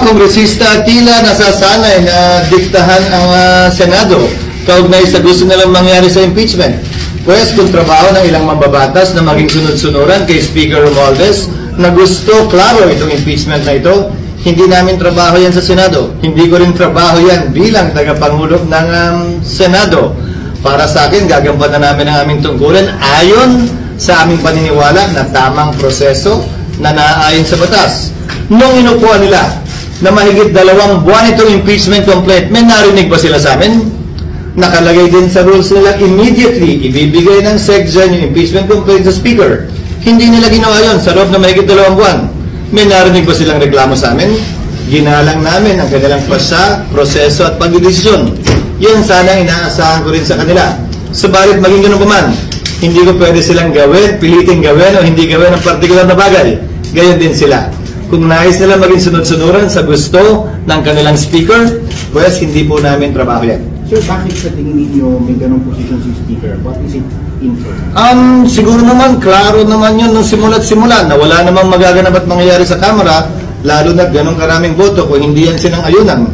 kongresista tila nasasanay na diktahan ang Senado kaugnay sa gusto nilang mangyari sa impeachment. Pwes kung trabaho ng ilang mababatas na maging sunod-sunuran kay Speaker Romualdez na gusto klaro itong impeachment na ito, hindi namin trabaho yan sa Senado. Hindi ko rin trabaho yan bilang tagapangulo ng Senado. Para sa akin, gagampanan namin ang aming tungkulin ayon sa aming paniniwala na tamang proseso na naaayon sa batas. Nung inupuan nila na mahigit 2 buwan itong impeachment complaint, may narinig ba sila sa amin? Nakalagay din sa rules nila immediately ibibigay ng SecGen yung impeachment complaint sa Speaker. Hindi nila ginawa yun sa loob na mahigit 2 buwan. May narinig ba silang reklamo sa amin? Ginalang namin ang kanilang pasya, proseso at pagdidesisyon. Yan sana inaasahan ko rin sa kanila. Subalit maging ganun pa man, hindi ko pwede silang gawin, piliting gawin o hindi gawin ang partikular na bagay. Gayon din sila. Kung nais nila maging sunod-sunuran sa gusto ng kanilang speaker, pues hindi po namin trabaho yan. Sir, bakit sa tingin ninyo may ganong posisyon si Speaker? What is it in for? Siguro naman, klaro naman yun nung simula't simula na wala namang magaganap at mangyayari sa Kamara, lalo na ganong karaming boto kung hindi yan sinang ayunan.